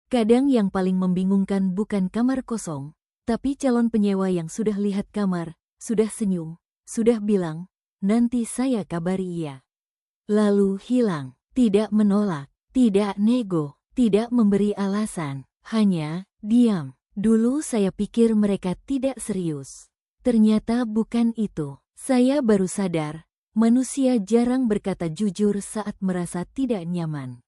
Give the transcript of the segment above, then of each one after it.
Kadang yang paling membingungkan bukan kamar kosong, tapi calon penyewa yang sudah lihat kamar, sudah senyum, sudah bilang, "Nanti saya kabari ya." Lalu hilang, tidak menolak, tidak nego, tidak memberi alasan, hanya diam. Dulu saya pikir mereka tidak serius. Ternyata bukan itu. Saya baru sadar, manusia jarang berkata jujur saat merasa tidak nyaman.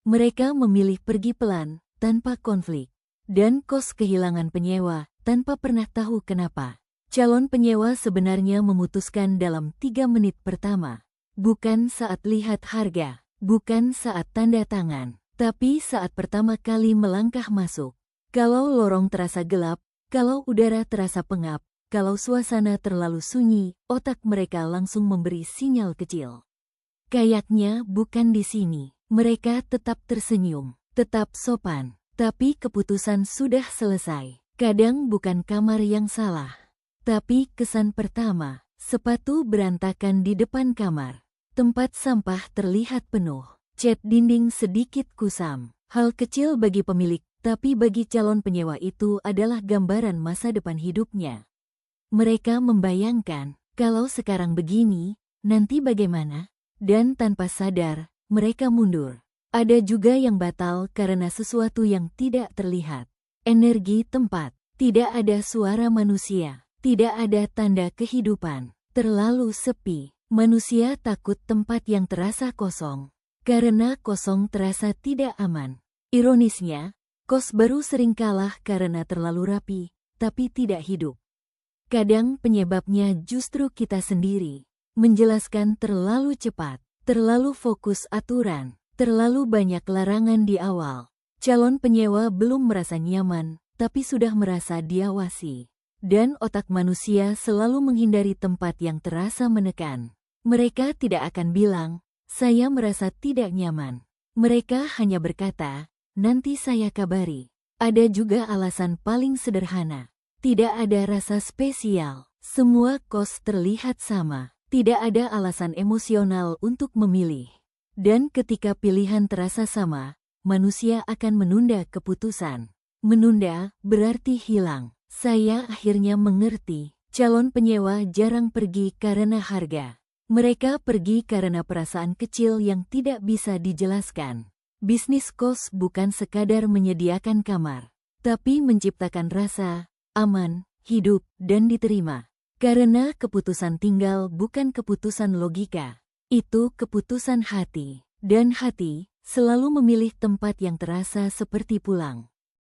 Mereka memilih pergi pelan, tanpa konflik, dan kos kehilangan penyewa, tanpa pernah tahu kenapa. Calon penyewa sebenarnya memutuskan dalam 3 menit pertama. Bukan saat lihat harga, bukan saat tanda tangan, tapi saat pertama kali melangkah masuk. Kalau lorong terasa gelap, kalau udara terasa pengap, kalau suasana terlalu sunyi, otak mereka langsung memberi sinyal kecil. Kayaknya bukan di sini. Mereka tetap tersenyum, tetap sopan, tapi keputusan sudah selesai. Kadang bukan kamar yang salah, tapi kesan pertama. Sepatu berantakan di depan kamar. Tempat sampah terlihat penuh. Cat dinding sedikit kusam. Hal kecil bagi pemilik, tapi bagi calon penyewa itu adalah gambaran masa depan hidupnya. Mereka membayangkan, kalau sekarang begini, nanti bagaimana? Dan tanpa sadar, mereka mundur. Ada juga yang batal karena sesuatu yang tidak terlihat. Energi tempat, tidak ada suara manusia, tidak ada tanda kehidupan, terlalu sepi. Manusia takut tempat yang terasa kosong. Karena kosong terasa tidak aman. Ironisnya, kos baru sering kalah karena terlalu rapi, tapi tidak hidup. Kadang penyebabnya justru kita sendiri. Menjelaskan terlalu cepat, terlalu fokus aturan, terlalu banyak larangan di awal. Calon penyewa belum merasa nyaman, tapi sudah merasa diawasi. Dan otak manusia selalu menghindari tempat yang terasa menekan. Mereka tidak akan bilang, "Saya merasa tidak nyaman." Mereka hanya berkata, "Nanti saya kabari." Ada juga alasan paling sederhana. Tidak ada rasa spesial. Semua kos terlihat sama. Tidak ada alasan emosional untuk memilih. Dan ketika pilihan terasa sama, manusia akan menunda keputusan. Menunda berarti hilang. Saya akhirnya mengerti, calon penyewa jarang pergi karena harga. Mereka pergi karena perasaan kecil yang tidak bisa dijelaskan. Bisnis kos bukan sekadar menyediakan kamar, tapi menciptakan rasa aman, hidup, dan diterima. Karena keputusan tinggal bukan keputusan logika, itu keputusan hati. Dan hati selalu memilih tempat yang terasa seperti pulang.